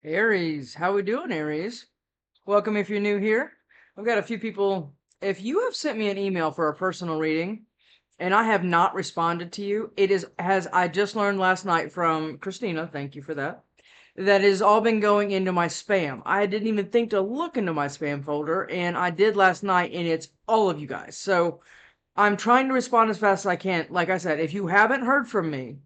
Aries, how we doing, Aries? Welcome if you're new here. I've got a few people. If you have sent me an email for a personal reading and I have not responded to you, it is, as I just learned last night from Christina, thank you for that, that has all been going into my spam. I didn't even think to look into my spam folder, and I did last night, and it's all of you guys. So I'm trying to respond as fast as I can. Like I said, if you haven't heard from me,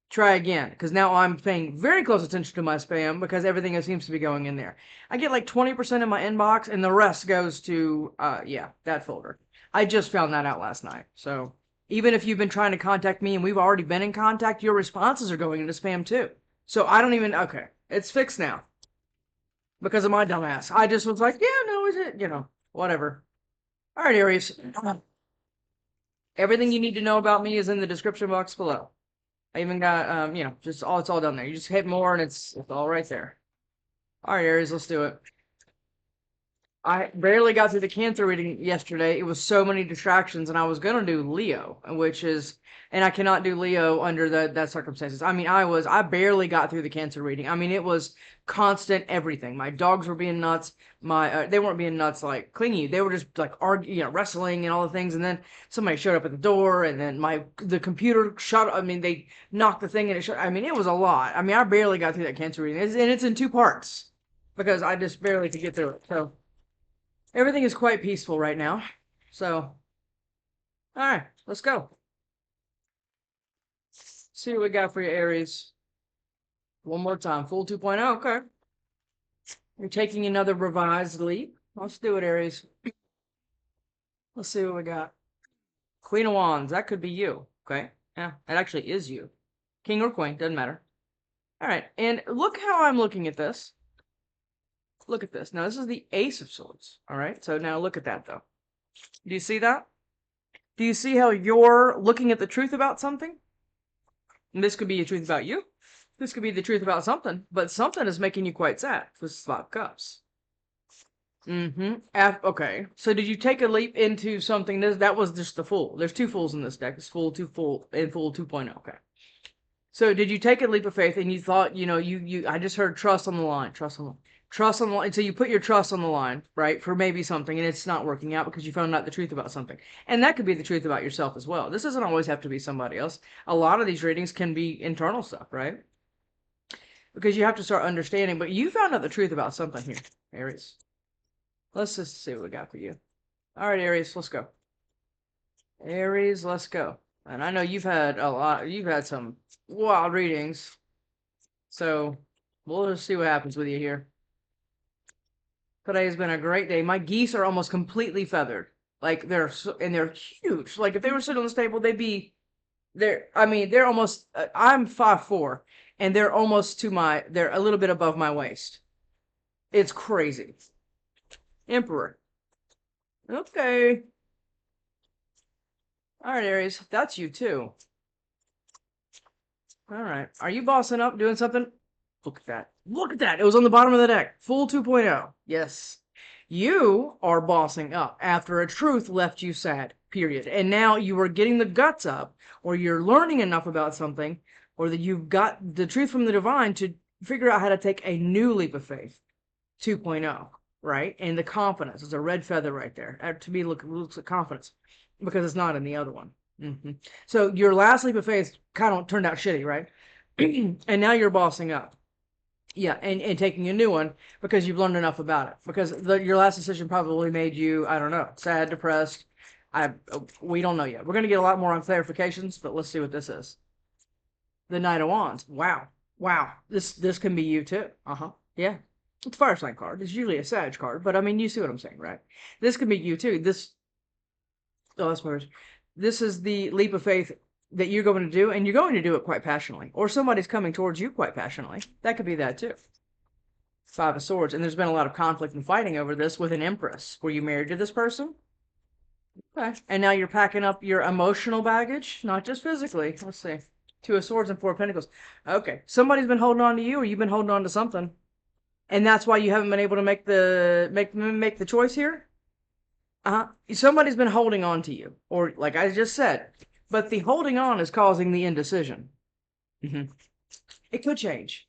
try again, because now I'm paying very close attention to my spam because everything seems to be going in there. I get like 20% in my inbox and the rest goes to yeah, that folder. I just found that out last night. So even if you've been trying to contact me and we've already been in contact, your responses are going into spam too. So I don't even, okay, it's fixed now because of my dumbass. I just was like, yeah, no, is it, whatever. All right, Aries. Everything you need to know about me is in the description box below. I even got, just all, it's all down there. You just hit more and it's all right there. All right, Aries, let's do it. I barely got through the Cancer reading yesterday. It was so many distractions, and I was gonna do Leo, and I cannot do Leo under that circumstances. I mean, I barely got through the Cancer reading. I mean, it was constant everything. My dogs were being nuts. They weren't being nuts like clingy. They were just like arguing, wrestling and all the things. And then somebody showed up at the door, and then the computer shut. I mean, they knocked the thing and it shut. I mean, it was a lot. I mean, I barely got through that Cancer reading, and it's in two parts because I just barely could get through it. So. Everything is quite peaceful right now. So, all right, let's go. See what we got for you, Aries. One more time. Full 2.0. Okay. You're taking another revised leap. Let's do it, Aries. Let's see what we got. Queen of Wands. That could be you. Okay. Yeah, that actually is you. King or queen. Doesn't matter. All right. And look how I'm looking at this. Look at this. Now, this is the Ace of Swords. All right. So now look at that, though. Do you see that? Do you see how you're looking at the truth about something? And this could be a truth about you. This could be the truth about something, but something is making you quite sad. This is 5 cups. Okay. So did you take a leap into something? That was just the Fool. There's two Fools in this deck. It's Fool, two Fool, and Fool 2.0. Okay. So did you take a leap of faith and you thought, I just heard trust on the line, trust on the line. Trust on the line. So you put your trust on the line, right, for maybe something, and it's not working out because you found out the truth about something. And that could be the truth about yourself as well. This doesn't always have to be somebody else. A lot of these readings can be internal stuff, right? Because you have to start understanding. But you found out the truth about something here, Aries. Let's just see what we got for you. All right, Aries, let's go. Aries, let's go. And I know you've had some wild readings. So we'll just see what happens with you here. Today has been a great day. My geese are almost completely feathered. Like they're huge. Like if they were sitting on this table, they're almost, I'm 5'4", and they're almost they're a little bit above my waist. It's crazy. Emperor. Okay. All right, Aries. That's you too. All right. Are you bossing up, doing something? Look at that. Look at that. It was on the bottom of the deck. Full 2.0. Yes. You are bossing up after a truth left you sad, period. And now you are getting the guts up, or you're learning enough about something, or that you've got the truth from the divine to figure out how to take a new leap of faith. 2.0, right? And the confidence. It's a red feather right there. To me, looks like confidence because it's not in the other one. So your last leap of faith kind of turned out shitty, right? And now you're bossing up. Yeah, and taking a new one because you've learned enough about it. Because your last decision probably made you, I don't know, sad, depressed. We don't know yet. We're going to get a lot more on clarifications, but let's see what this is. The Knight of Wands. Wow. Wow. This can be you too. Yeah. It's a fire sign card. It's usually a Sag card, but I mean, you see what I'm saying, right? This can be you too. Oh, that's worse. This is the leap of faith that you're going to do, and you're going to do it quite passionately. Or somebody's coming towards you quite passionately. That could be that too. 5 of Swords. And there's been a lot of conflict and fighting over this with an Empress. Were you married to this person? Okay. And now you're packing up your emotional baggage, not just physically. Let's see. 2 of Swords and 4 of Pentacles. Okay. Somebody's been holding on to you, or you've been holding on to something. And that's why you haven't been able to make the choice here? Somebody's been holding on to you. Or, like I just said, but the holding on is causing the indecision. It could change.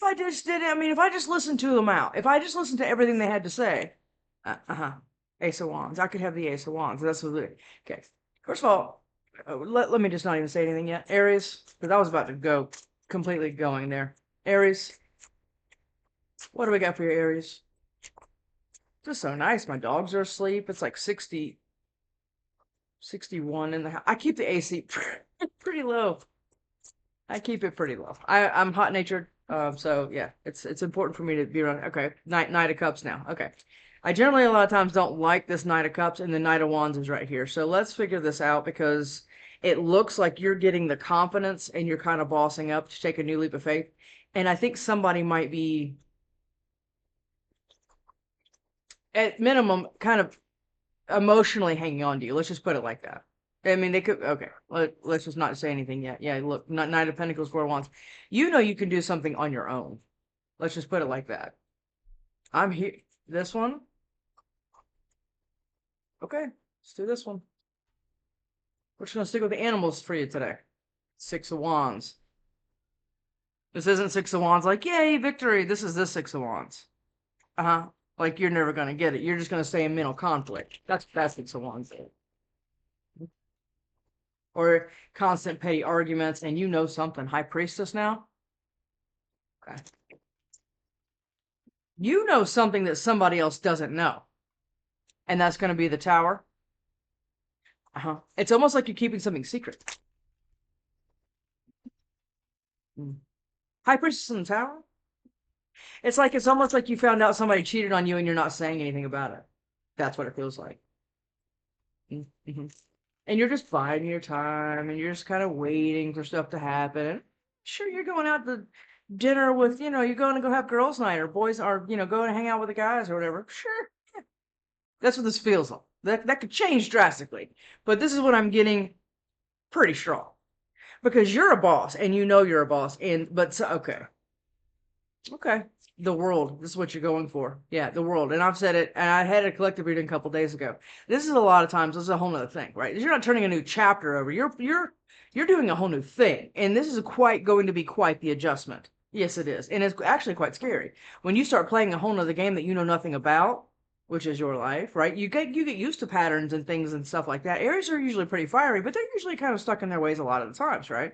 I just did it? I mean, if I just listened to them out, if I just listened to everything they had to say, Ace of Wands. I could have the Ace of Wands. That's what it. Okay. First of all, let me just not even say anything yet. Aries, because I was about to go completely going there. Aries, what do we got for your Aries? Just so nice. My dogs are asleep. It's like 60, 61 in the house. I keep the AC pretty low. I keep it pretty low. I'm hot natured. So yeah, it's important for me to be around. Okay, Knight of Cups now. Okay. I generally a lot of times don't like this Knight of Cups, and the Knight of Wands is right here. So let's figure this out, because it looks like you're getting the confidence and you're kind of bossing up to take a new leap of faith. And I think somebody might be, at minimum, kind of emotionally hanging on to you. Let's just put it like that. I mean, they could, okay, let's just not say anything yet. Yeah, look, Knight of Pentacles, Four of Wands. You know you can do something on your own. Let's just put it like that. I'm here. This one. Okay, let's do this one. We're just going to stick with the animals for you today. Six of Wands. This isn't Six of Wands like, yay, victory. This is this Six of Wands. Like you're never going to get it. You're just going to stay in mental conflict. That's Six of Wands. Or constant petty arguments, and you know something. High Priestess now? Okay. You know something that somebody else doesn't know. And that's going to be the Tower. It's almost like you're keeping something secret. High Priestess in the Tower? It's almost like you found out somebody cheated on you and you're not saying anything about it. That's what it feels like. And you're just biding your time, and you're just kind of waiting for stuff to happen. And sure, you're going out to dinner with, you're going to go have girls' night, or boys are, going to hang out with the guys or whatever. Sure. Yeah. That's what this feels like. That could change drastically. But this is what I'm getting pretty strong. Because you're a boss, and you know you're a boss. Okay. Okay. The world. This is what you're going for. Yeah, the world. And I've said it, and I had a collective reading a couple days ago. This is a lot of times, this is a whole nother thing, right? You're not turning a new chapter over. You're doing a whole new thing. And this is going to be quite the adjustment. Yes, it is. And it's actually quite scary. When you start playing a whole nother game that you know nothing about, which is your life, right? You get used to patterns and things and stuff like that. Aries are usually pretty fiery, but they're usually kind of stuck in their ways a lot of the times, right?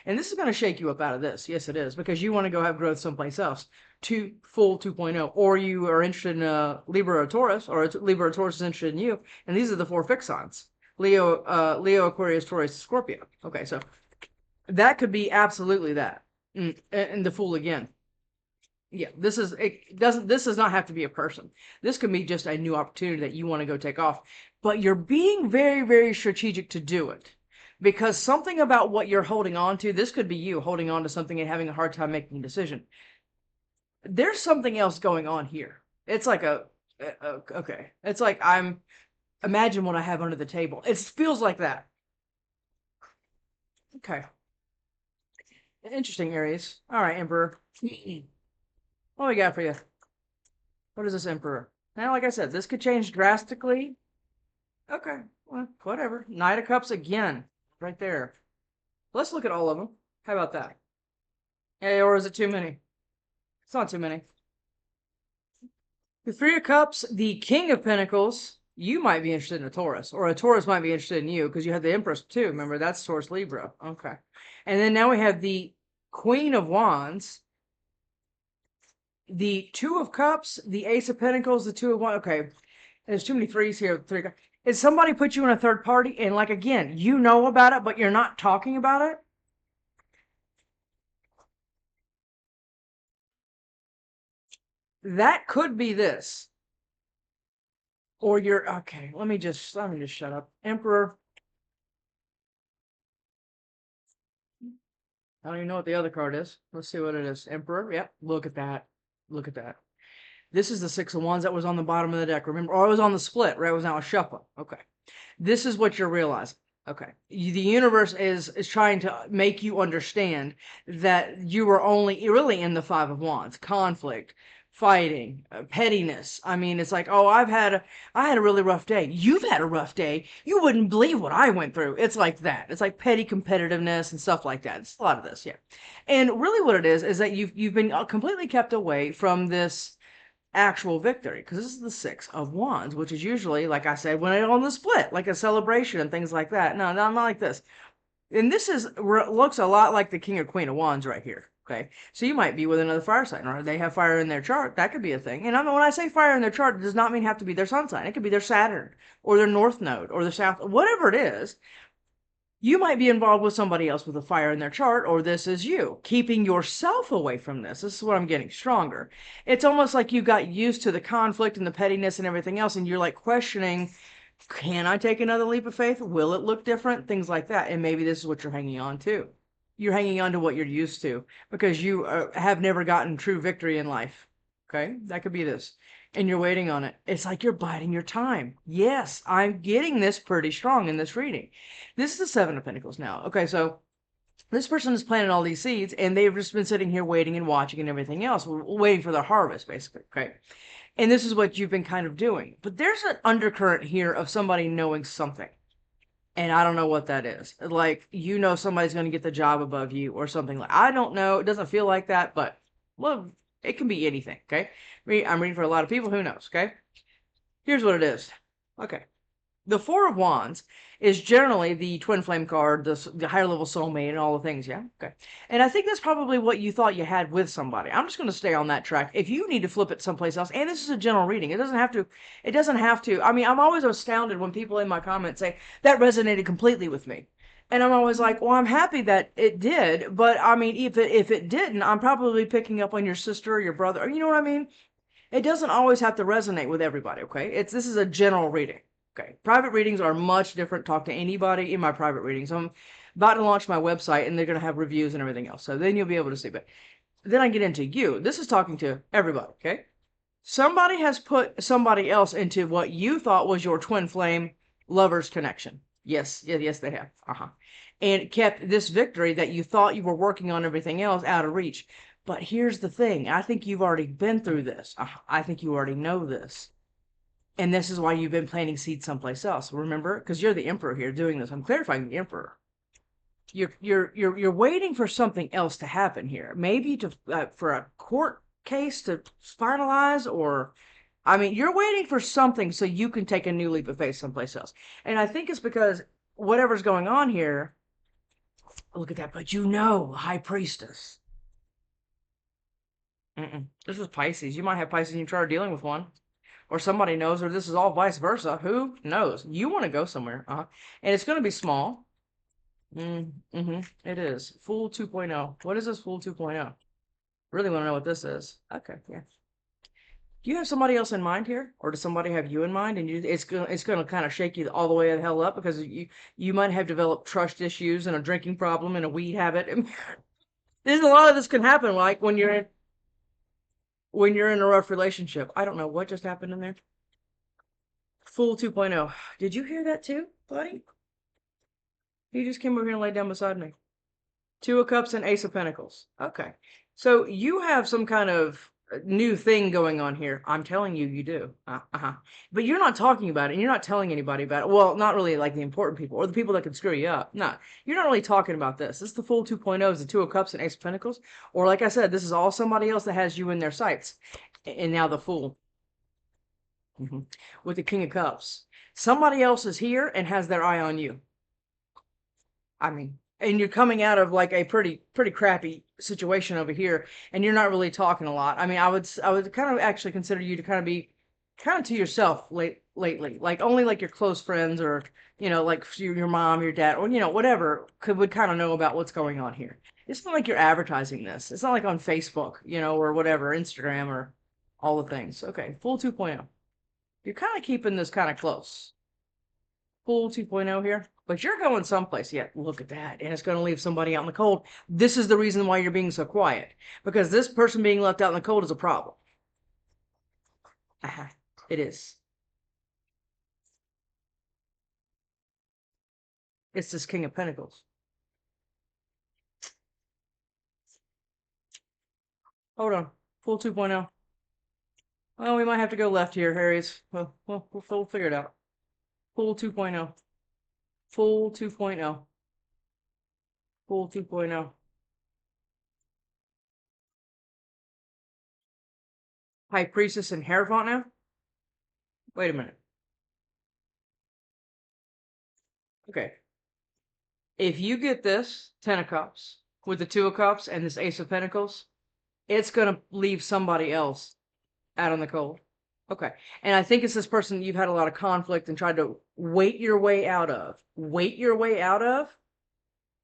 And this is going to shake you up out of this. Yes, it is. Because you want to go have growth someplace else. Full 2.0. Or you are interested in Libra or Taurus, or Libra or Taurus is interested in you. And these are the four fixed signs. Leo, Aquarius, Taurus, Scorpio. Okay, so that could be absolutely that. And the Fool again. Yeah, this does not have to be a person. This could be just a new opportunity that you want to go take off. But you're being very, very strategic to do it. Because something about what you're holding on to, this could be you holding on to something and having a hard time making a decision. There's something else going on here. It's like okay. It's like imagine what I have under the table. It feels like that. Okay. Interesting, Aries. All right, Emperor. What we got for you? What is this, Emperor? Now, like I said, this could change drastically. Okay, well, whatever. Knight of Cups again. Right there. Let's look at all of them. How about that? Hey, or is it too many? It's not too many. The Three of Cups, the King of Pentacles. You might be interested in a Taurus, or a Taurus might be interested in you, because you have the Empress too. Remember, that's Taurus Libra. Okay. And then now we have the Queen of Wands, the Two of Cups, the Ace of Pentacles, the Two of Wands. Okay. There's too many threes here. Is somebody put you in a third party, and like, again, you know about it, but you're not talking about it? That could be this. Or you're, okay, let me just shut up. Emperor. I don't even know what the other card is. Let's see what it is. Emperor. Yep. Look at that. Look at that. This is the Six of Wands that was on the bottom of the deck. Remember? Or it was on the split, right? It was now a shuffle. Okay. This is what you're realizing. Okay. The universe is trying to make you understand that you were only really in the Five of Wands. Conflict, fighting, pettiness. I mean, it's like, oh, I had a really rough day. You've had a rough day. You wouldn't believe what I went through. It's like that. It's like petty competitiveness and stuff like that. It's a lot of this, yeah. And really, what it is that you've been completely kept away from this actual victory, because this is the Six of Wands, which is usually, like I said, when it's on the split, like a celebration and things like that. No, not like this. And this is looks a lot like the King or Queen of Wands right here. Okay, so you might be with another fire sign, or they have fire in their chart. That could be a thing. And I mean, when I say fire in their chart, it does not mean have to be their sun sign. It could be their Saturn or their North Node or the South, whatever it is. You might be involved with somebody else with a fire in their chart, or this is you keeping yourself away from this. This is what I'm getting stronger. It's almost like you got used to the conflict and the pettiness and everything else, and you're like questioning, can I take another leap of faith? Will it look different? Things like that. And maybe this is what you're hanging on to. You're hanging on to what you're used to because you have never gotten true victory in life. Okay, that could be this. And you're waiting on it. It's like you're biding your time. Yes, I'm getting this pretty strong in this reading. This is the Seven of Pentacles now. Okay, so this person is planting all these seeds and they've just been sitting here waiting and watching and everything else, waiting for their harvest, basically. Okay. And this is what you've been kind of doing. But there's an undercurrent here of somebody knowing something. And I don't know what that is. Like, you know, somebody's going to get the job above you or something like, I don't know. It doesn't feel like that, but well, it can be anything. Okay. I'm reading for a lot of people. Who knows? Okay. Here's what it is. Okay. The Four of Wands is generally the twin flame card, the higher level soulmate, and all the things. Yeah, okay. And I think that's probably what you thought you had with somebody. I'm just going to stay on that track. If you need to flip it someplace else, and this is a general reading, it doesn't have to. It doesn't have to. I mean, I'm always astounded when people in my comments say that resonated completely with me. And I'm always like, well, I'm happy that it did, but I mean, if it didn't, I'm probably picking up on your sister or your brother, or you know what I mean? It doesn't always have to resonate with everybody, okay? This is a general reading. Okay. Private readings are much different. Talk to anybody in my private readings. I'm about to launch my website and they're going to have reviews and everything else. So then you'll be able to see. But then I get into you. This is talking to everybody, okay? Somebody has put somebody else into what you thought was your twin flame lover's connection. Yes, yes, they have. And kept this victory that you thought you were working on everything else out of reach. But here's the thing. I think you've already been through this. I think you already know this. And this is why you've been planting seeds someplace else. Remember? Because you're the emperor here doing this. I'm clarifying the emperor. You're waiting for something else to happen here. Maybe to for a court case to finalize, or I mean, you're waiting for something so you can take a new leap of faith someplace else. And I think it's because whatever's going on here, look at that, but you know, High Priestess. This is Pisces. You might have Pisces in your chart dealing with one. Or somebody knows, or this is all vice versa. Who knows? You want to go somewhere. And it's going to be small. It is. Fool 2.0. What is this Fool 2.0? Really want to know what this is. Okay, yeah. Do you have somebody else in mind here? Or does somebody have you in mind? And it's gonna kind of shake you all the way the hell up, because you might have developed trust issues and a drinking problem and a weed habit. There's a lot of this can happen, like when you're in a rough relationship. I don't know what just happened in there. Fool 2.0. Did you hear that too, buddy? He just came over here and laid down beside me. Two of Cups and Ace of Pentacles. Okay. So you have some kind of new thing going on here. I'm telling you, you do. But you're not talking about it, and you're not telling anybody about it. Well, not really like the important people or the people that can screw you up. No, you're not really talking about this. This is the Fool 2.0, is the Two of Cups and Ace of Pentacles. Or like I said, this is all somebody else that has you in their sights. And now the Fool. With the King of Cups. Somebody else is here and has their eye on you. I mean, and you're coming out of like a pretty crappy situation over here, and you're not really talking a lot. I mean, I would kind of actually consider you to kind of be kind of to yourself lately, like only like your close friends, or you know, like your mom, your dad, or you know, whatever would kind of know about what's going on here. It's not like you're advertising this. It's not like on Facebook, you know, or whatever, Instagram, or all the things. Okay, Fool 2.0. You're kind of keeping this kind of close. Fool 2.0 here, but you're going someplace. Yeah, look at that. And it's going to leave somebody out in the cold. This is the reason why you're being so quiet, because this person being left out in the cold is a problem. It is. It's this King of Pentacles. Hold on. Fool 2.0. Well, we might have to go left here, Aries. We'll figure it out. Full 2.0. Full 2.0. Full 2.0. High Priestess and Hierophant now? Wait a minute. Okay. If you get this Ten of Cups with the Two of Cups and this Ace of Pentacles, it's going to leave somebody else out on the cold. Okay. And I think it's this person you've had a lot of conflict and tried to wait your way out of. Wait your way out of?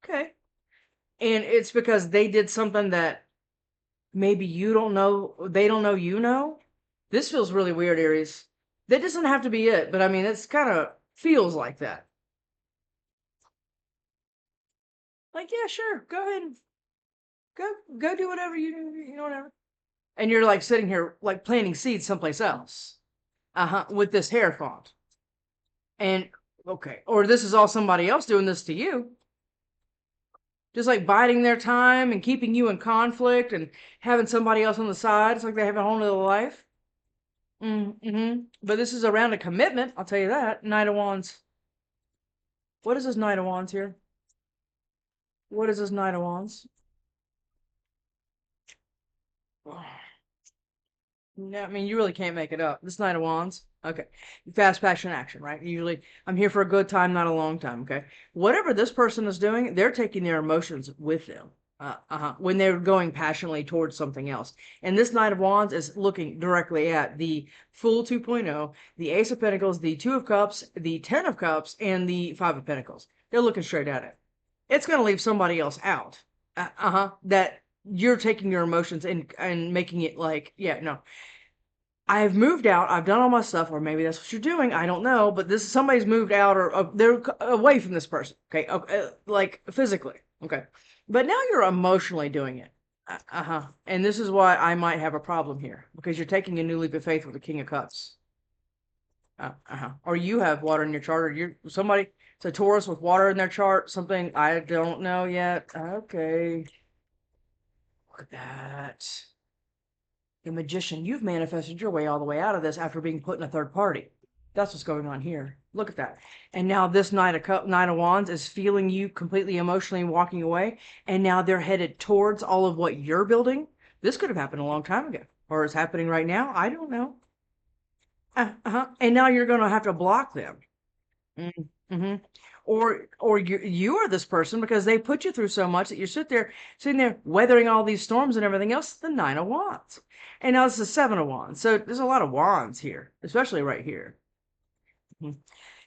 Okay. And it's because they did something that maybe you don't know, they don't know you know. This feels really weird, Aries. That doesn't have to be it, but I mean, it's kind of feels like that. Like, yeah, sure, go ahead, go do whatever you know, whatever. And you're like sitting here like planting seeds someplace else, with this hair font. And okay, or this is all somebody else doing this to you, just like biding their time and keeping you in conflict and having somebody else on the side. It's like they have a whole nother life. But this is around a commitment, I'll tell you that. Knight of Wands. What is this Knight of Wands here? What is this Knight of Wands? No, I mean, you really can't make it up. This Knight of Wands. Okay. Fast passion action, right? Usually, I'm here for a good time, not a long time, okay? Whatever this person is doing, they're taking their emotions with them. When they're going passionately towards something else. And this Knight of Wands is looking directly at the Fool 2.0, the Ace of Pentacles, the Two of Cups, the Ten of Cups, and the Five of Pentacles. They're looking straight at it. It's going to leave somebody else out. That you're taking your emotions and making it like, yeah, no. I've moved out. I've done all my stuff, or maybe that's what you're doing. I don't know, but this somebody's moved out, or they're away from this person. Okay, like physically. Okay, but now you're emotionally doing it. And this is why I might have a problem here because you're taking a new leap of faith with the King of Cups. Or you have water in your chart, or you're somebody. It's a Taurus with water in their chart. Something I don't know yet. Okay, look at that. The Magician, you've manifested your way all the way out of this after being put in a third party. That's what's going on here. Look at that. And now this Knight of Wands is feeling you completely emotionally walking away, and now they're headed towards all of what you're building. This could have happened a long time ago, or is happening right now. I don't know. And now you're going to have to block them. Mm-hmm. Or you are this person because they put you through so much that you're sitting there weathering all these storms and everything else. The Nine of Wands, and now it's the Seven of Wands. So there's a lot of wands here, especially right here.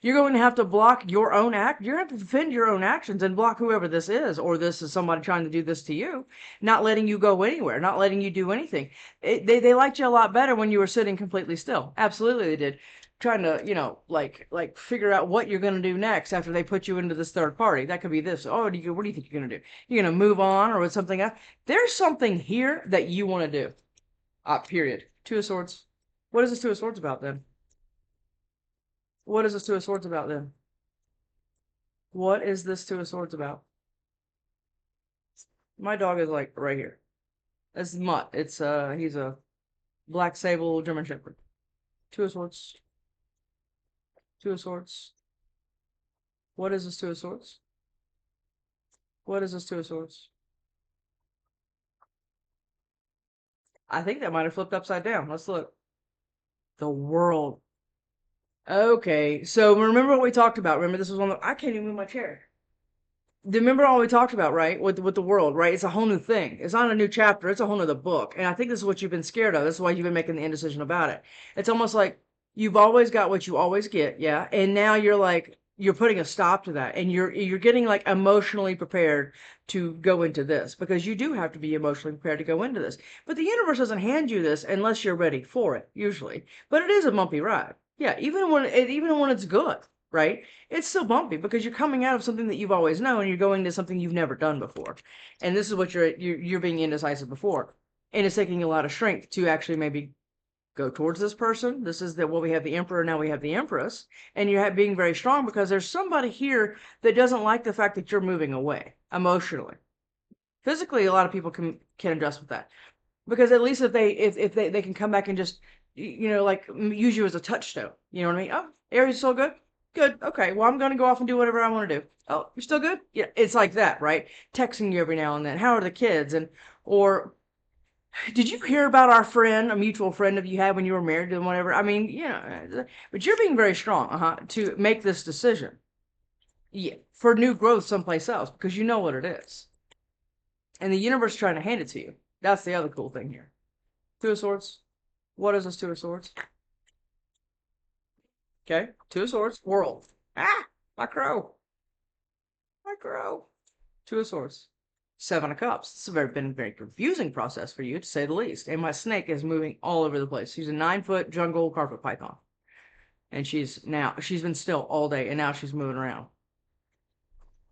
You're going to have to block your own act. You're going to have to defend your own actions and block whoever this is, or this is somebody trying to do this to you, not letting you go anywhere, not letting you do anything. They liked you a lot better when you were sitting completely still. Absolutely, they did. Trying to, like figure out what you're going to do next after they put you into this third party. That could be this. Oh, what do you think you're going to do? You're going to move on or with something else? There's something here that you want to do. Period. Two of Swords. What is this Two of Swords about then? What is this Two of Swords about then? What is this Two of Swords about? My dog is like right here. It's Mutt. It's he's a black sable German Shepherd. Two of Swords. Two of Swords. What is this Two of Swords? What is this Two of Swords? I think that might have flipped upside down. Let's look. The World. Okay, so remember what we talked about. Remember this was one of I can't even move my chair. Remember all we talked about, right? With the world, right? It's a whole new thing. It's not a new chapter. It's a whole nother book. And I think this is what you've been scared of. This is why you've been making the indecision about it. It's almost like you've always got what you always get, yeah. And now you're putting a stop to that, and you're getting like emotionally prepared to go into this because you do have to be emotionally prepared to go into this. But the universe doesn't hand you this unless you're ready for it, usually. But it is a bumpy ride, yeah. Even when it's good, right? It's still bumpy because you're coming out of something that you've always known and you're going to something you've never done before. And this is what you're being indecisive before. And it's taking a lot of strength to actually maybe go towards this person. This is what we have the Emperor, now we have the Empress. And you're being very strong because there's somebody here that doesn't like the fact that you're moving away emotionally. Physically, a lot of people can adjust with that. Because at least if they can come back and just like use you as a touchstone. You know what I mean? Oh, Aries, still good? Good. Okay. Well, I'm going to go off and do whatever I want to do. Oh, you're still good? Yeah. It's like that, right? Texting you every now and then. How are the kids? Or did you hear about our friend, a mutual friend of you had when you were married and whatever? I mean, but you're being very strong, to make this decision. Yeah. For new growth someplace else because you know what it is. And the universe is trying to hand it to you. That's the other cool thing here. Two of Swords. What is this Two of Swords? Okay. Two of Swords. World. Ah! My crow. My crow. Two of Swords. Seven of Cups. This has been a very confusing process for you, to say the least. And my snake is moving all over the place. She's a 9-foot jungle carpet python. And she's been still all day, and now she's moving around.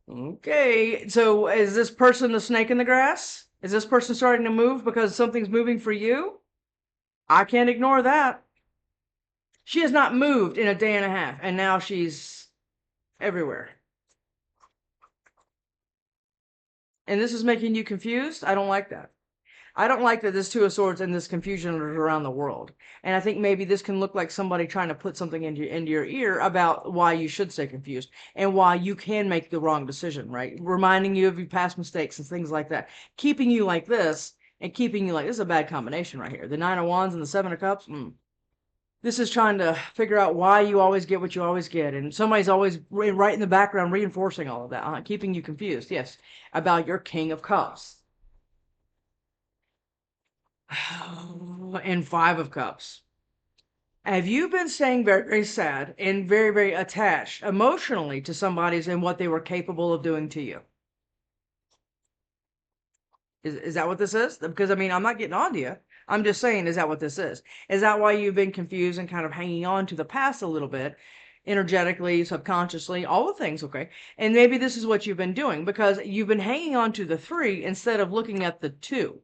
Okay, so is this person the snake in the grass? Is this person starting to move because something's moving for you? I can't ignore that. She has not moved in a day and a half, and now she's everywhere. And this is making you confused? I don't like that. I don't like that this Two of Swords and this confusion is around the world. And I think maybe this can look like somebody trying to put something into your ear about why you should stay confused and why you can make the wrong decision, right? Reminding you of your past mistakes and things like that. Keeping you like this and keeping you like this is a bad combination right here. The Nine of Wands and the Seven of Cups. This is trying to figure out why you always get what you always get. And somebody's always right in the background reinforcing all of that, keeping you confused, yes, about your King of Cups. And Five of Cups. Have you been staying very, very sad and very, very attached emotionally to somebody's and what they were capable of doing to you? Is that what this is? Because I mean, I'm not getting on to you. I'm just saying, is that what this is? Is that why you've been confused and kind of hanging on to the past a little bit, energetically, subconsciously, all the things, okay? And maybe this is what you've been doing because you've been hanging on to the 3 instead of looking at the 2.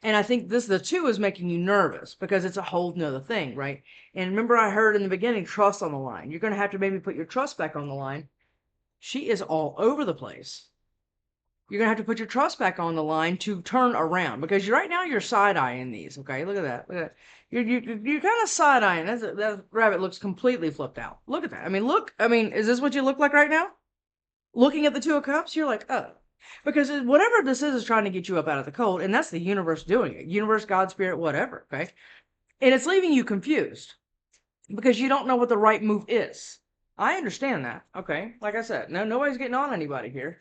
And I think the 2 is making you nervous because it's a whole nother thing, right? And remember, I heard in the beginning, trust on the line. You're going to have to maybe put your trust back on the line. She is all over the place. You're going to have to put your trust back on the line to turn around because right now you're side-eyeing these, okay? Look at that. Look at that. You're kind of side-eyeing. That rabbit looks completely flipped out. Look at that. I mean, look. I mean, is this what you look like right now? Looking at the Two of Cups, you're like, oh. Because whatever this is trying to get you up out of the cold, and that's the universe doing it. Universe, God, spirit, whatever, okay? And it's leaving you confused because you don't know what the right move is. I understand that, okay? Like I said, nobody's getting on anybody here.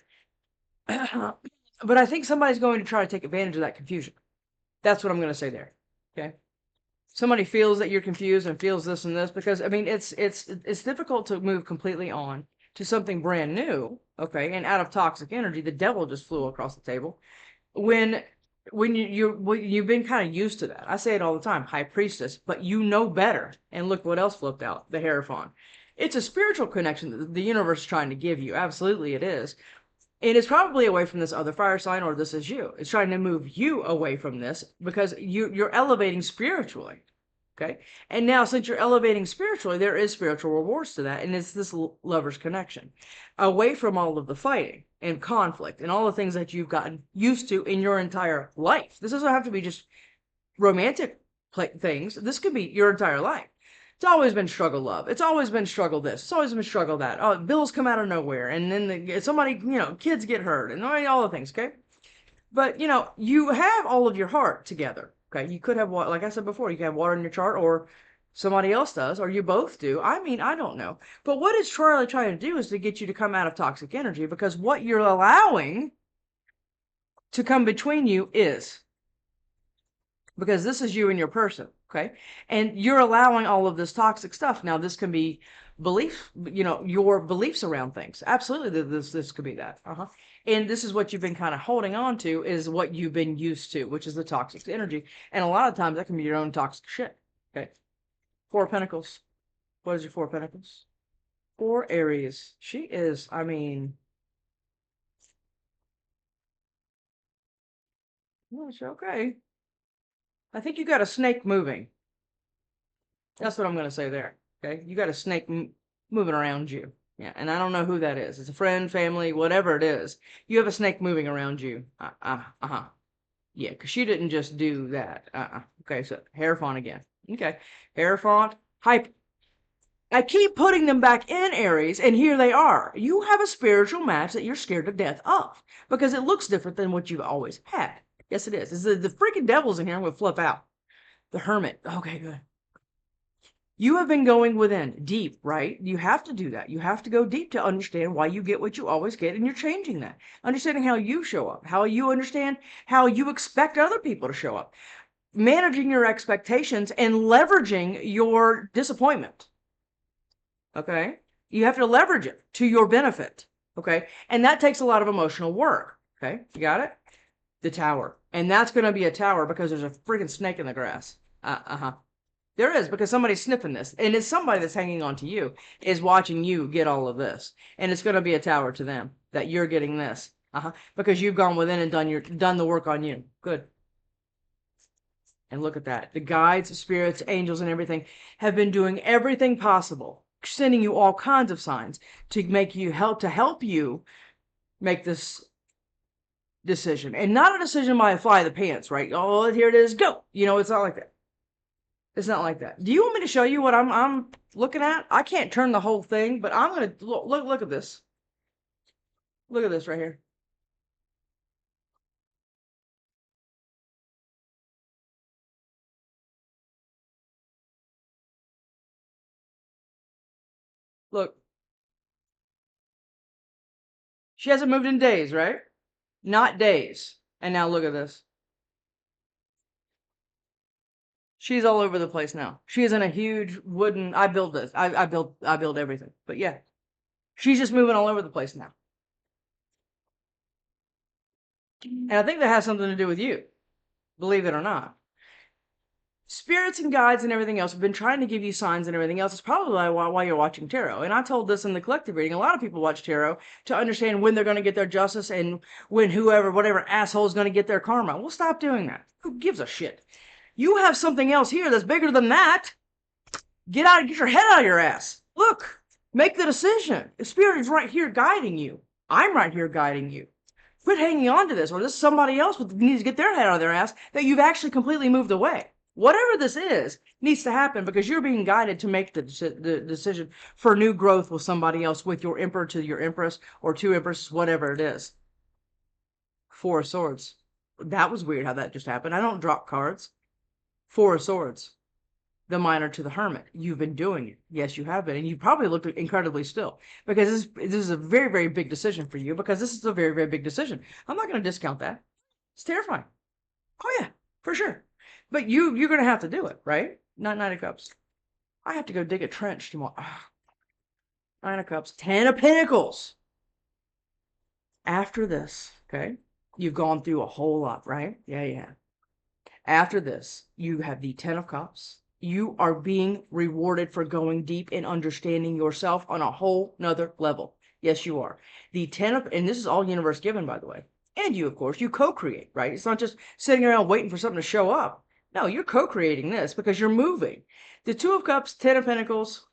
But I think somebody's going to try to take advantage of that confusion. That's what I'm going to say there, okay? Somebody feels that you're confused and feels this and this because, I mean, it's difficult to move completely on to something brand new, okay, and out of toxic energy. The devil just flew across the table. When you've been kind of used to that. I say it all the time, High Priestess, but you know better. And look what else flipped out, the Hierophant. It's a spiritual connection that the universe is trying to give you. Absolutely it is. It is probably away from this other fire sign, or this is you. It's trying to move you away from this because you're elevating spiritually. Okay. And now, since you're elevating spiritually, there is spiritual rewards to that. And it's this lover's connection away from all of the fighting and conflict and all the things that you've gotten used to in your entire life. This doesn't have to be just romantic things. This could be your entire life. It's always been struggle love. It's always been struggle this. It's always been struggle that. Oh, bills come out of nowhere. And then somebody, kids get hurt and all the things. Okay. But, you have all of your heart together. Okay, you could have, like I said before, you can have water in your chart, or somebody else does, or you both do. I mean, I don't know. But what it's trying to do is to get you to come out of toxic energy, because what you're allowing to come between you is, because this is you and your person, okay? And you're allowing all of this toxic stuff. Now, this can be belief, your beliefs around things. Absolutely, this could be that. And this is what you've been kind of holding on to, is what you've been used to, which is the toxic energy. And a lot of times that can be your own toxic shit. Okay. 4 of Pentacles. What is your 4 of Pentacles? 4 Aries. She is, I mean, okay. I think you got a snake moving. That's what I'm going to say there. Okay. You got a snake moving around you. Yeah, and I don't know who that is. It's a friend, family, whatever it is. You have a snake moving around you. Yeah, because she didn't just do that. Okay, so Hierophant again. Okay. Hierophant, hype. I keep putting them back in, Aries, and here they are. You have a spiritual match that you're scared to death of because it looks different than what you've always had. Yes, it is. The freaking devil's in here. I'm going to flip out. The hermit. Okay, good. You have been going within deep, right? You have to do that. You have to go deep to understand why you get what you always get, and you're changing that. Understanding how you show up, how you understand how you expect other people to show up, managing your expectations and leveraging your disappointment. Okay? You have to leverage it to your benefit. Okay? And that takes a lot of emotional work. Okay? You got it? The tower. And that's going to be a tower because there's a freaking snake in the grass. Uh-huh. There is, because somebody's sniffing this. And it's somebody that's hanging on to you, is watching you get all of this. And it's going to be a tower to them that you're getting this. Because you've gone within and done the work on you. Good. And look at that. The guides, spirits, angels, and everything have been doing everything possible, sending you all kinds of signs to make you help you make this decision. And not a decision by a fly of the pants, right? Oh, here it is, go. It's not like that. It's not like that. Do you want me to show you what I'm looking at? I can't turn the whole thing, but I'm gonna look at this. Look at this right here. Look, she hasn't moved in days, right? Not days. And now look at this. She's all over the place now. She is in a huge wooden. I build this. I build everything. But yeah, she's just moving all over the place now. And I think that has something to do with you, believe it or not. Spirits and guides and everything else have been trying to give you signs and everything else. It's probably why you're watching tarot. And I told this in the collective reading. A lot of people watch tarot to understand when they're going to get their justice and when whatever asshole is going to get their karma. Well, stop doing that. Who gives a shit? You have something else here that's bigger than that. Get your head out of your ass. Look, make the decision. The spirit is right here guiding you. I'm right here guiding you. Quit hanging on to this, or this somebody else needs to get their head out of their ass that you've actually completely moved away. Whatever this is needs to happen because you're being guided to make the decision for new growth with somebody else, with your emperor to your empress or two empresses, whatever it is. Four of Swords. That was weird how that just happened. I don't drop cards. Four of Swords. The minor to the hermit. You've been doing it. Yes, you have been. And you probably looked incredibly still because this is a very, very big decision for you because this is a very, very big decision. I'm not going to discount that. It's terrifying. Oh, yeah, for sure. But you're going to have to do it, right? Not Nine of Cups. I have to go dig a trench tomorrow. Nine of Cups. 10 of Pentacles. After this, okay, you've gone through a whole lot, right? Yeah. After this, you have the 10 of Cups. You are being rewarded for going deep and understanding yourself on a whole nother level. Yes, you are. The 10 of, and this is all universe given, by the way. And you, of course, you co-create, right? It's not just sitting around waiting for something to show up. No, you're co-creating this because you're moving. The Two of Cups, 10 of Pentacles,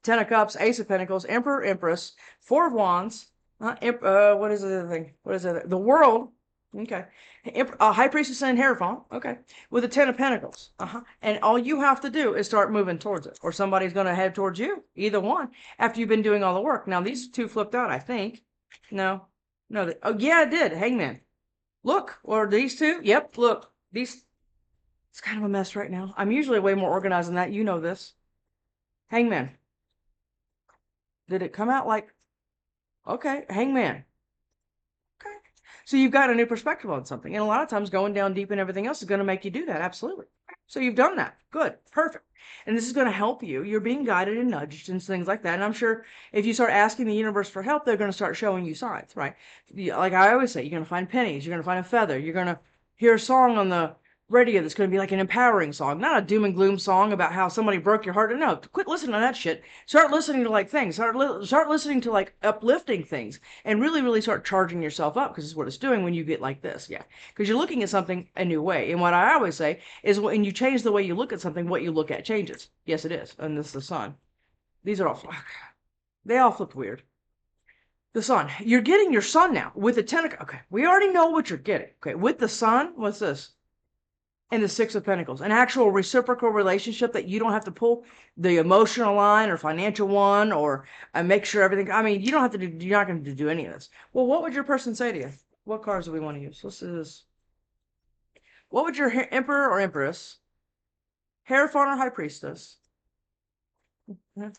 10 of Cups, Ace of Pentacles, Emperor, Empress, Four of Wands, what is the other thing? What is that? The World. Okay. High Priestess and Hierophant. Okay. With a 10 of Pentacles. And all you have to do is start moving towards it. Or somebody's going to head towards you. Either one. After you've been doing all the work. Now, these two flipped out, I think. No. Oh, yeah, it did. Hangman. Look. Or these two. Yep. Look. These. It's kind of a mess right now. I'm usually way more organized than that. You know this. Hangman. Did it come out like... Okay. Hangman. Okay. So you've got a new perspective on something. And a lot of times going down deep and everything else is going to make you do that. Absolutely. So you've done that. Good. Perfect. And this is going to help you. You're being guided and nudged and things like that. And I'm sure if you start asking the universe for help, they're going to start showing you signs, right? Like I always say, you're going to find pennies. You're going to find a feather. You're going to hear a song on the radio that's going to be like an empowering song, not a doom and gloom song about how somebody broke your heart. No, quit listening to that shit. Start listening to like things. Start listening to like uplifting things, and really start charging yourself up because it's what it's doing when you get like this. Yeah, because you're looking at something a new way. And what I always say is when you change the way you look at something, what you look at changes. Yes, it is. And this is the sun. These are all they all flipped weird. The sun. You're getting your sun now with the 10. Okay, we already know what you're getting. Okay, with the sun. What's this? and the Six of Pentacles, an actual reciprocal relationship that you don't have to pull the emotional line or financial one or make sure everything. I mean, you don't have to do, you're not going to do any of this. Well, what would your person say to you? What cards do we want to use? Let's do this. What would your Emperor or Empress, Hierophant or High Priestess, what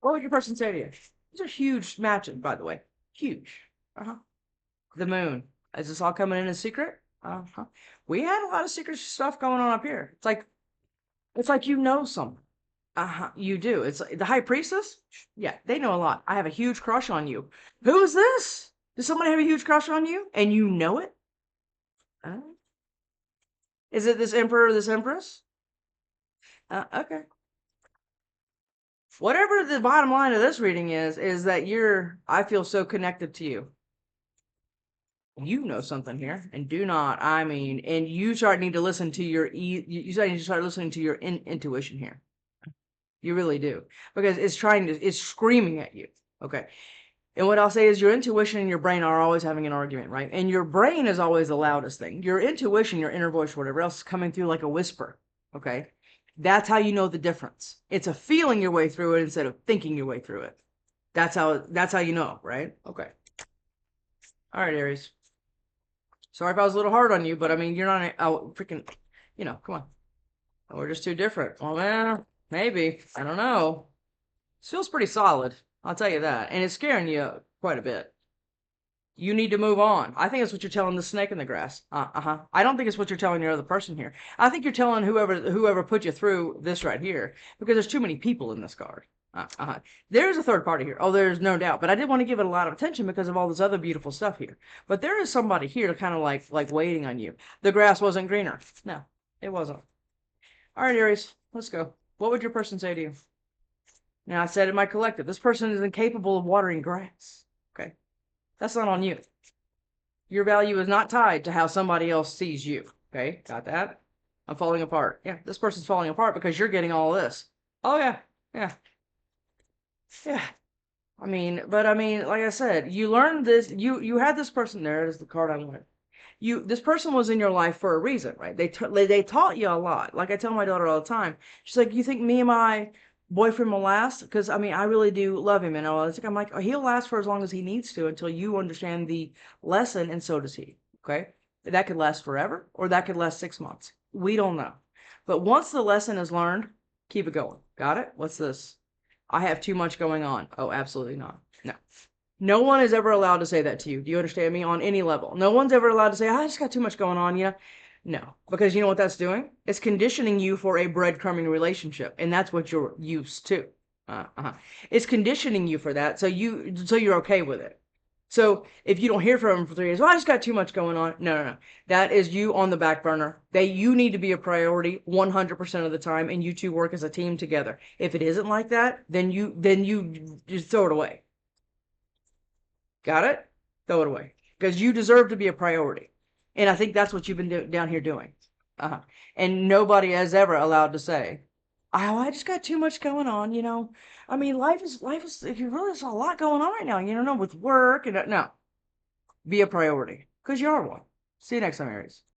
would your person say to you? These are huge matches, by the way. Huge. Uh-huh. The Moon. Is this all coming in a secret? Uh-huh. We had a lot of secret stuff going on up here. It's like you know something. Uh-huh. You do. It's like, the High Priestess? Yeah, they know a lot. I have a huge crush on you. Who is this? Does somebody have a huge crush on you? And you know it? Is it this Emperor or this Empress? Okay. Whatever the bottom line of this reading is that I feel so connected to you. You know something here, and do not, I mean, and you need to listen to your, you need to start listening to your intuition here. You really do, because it's screaming at you. Okay. And what I'll say is your intuition and your brain are always having an argument, right? And your brain is always the loudest thing. Your intuition, your inner voice, whatever else is coming through like a whisper. Okay. That's how you know the difference. It's a feeling your way through it instead of thinking your way through it. That's how you know, right? Okay. All right, Aries. Sorry if I was a little hard on you, but I mean, you're not freaking, come on. We're just too different. Well, maybe. I don't know. This feels pretty solid. I'll tell you that. And it's scaring you quite a bit. You need to move on. I think that's what you're telling the snake in the grass. I don't think it's what you're telling your other person here. I think you're telling whoever put you through this right here, because there's too many people in this card. There's a third party here. Oh, there's no doubt. But I didn't want to give it a lot of attention because of all this other beautiful stuff here. But there is somebody here kind of like waiting on you. The grass wasn't greener. No, it wasn't. All right, Aries, let's go. What would your person say to you? Now, I said in my collective, this person is incapable of watering grass. Okay. That's not on you. Your value is not tied to how somebody else sees you. Okay, got that? I'm falling apart. Yeah, this person's falling apart because you're getting all this. Oh, yeah, yeah, yeah. But like I said, you learned this. You had this person there. Is the card I wanted. This person was in your life for a reason, right? They taught you a lot. Like I tell my daughter all the time. She's like, you think me and my boyfriend will last? Because I really do love him, and I'm like, oh, he'll last for as long as he needs to until you understand the lesson, and so does he. Okay, that could last forever, or that could last 6 months. We don't know, but once the lesson is learned, keep it going. Got it? What's this? I have too much going on. Oh, absolutely not. No. No one is ever allowed to say that to you. Do you understand me? On any level. No one's ever allowed to say, I just got too much going on, No, because you know what that's doing? It's conditioning you for a breadcrumbing relationship, and that's what you're used to. It's conditioning you for that, so you're okay with it. So if you don't hear from them for 3 years, I just got too much going on. No. That is you on the back burner. You need to be a priority 100% of the time, and you two work as a team together. If it isn't like that, then you just throw it away. Got it? Throw it away. Because you deserve to be a priority. And I think that's what you've been down here doing. And nobody has ever allowed to say, oh, I just got too much going on, life is, if you really, there's a lot going on right now, with work and no. Be a priority. Because you are one. See you next time, Aries.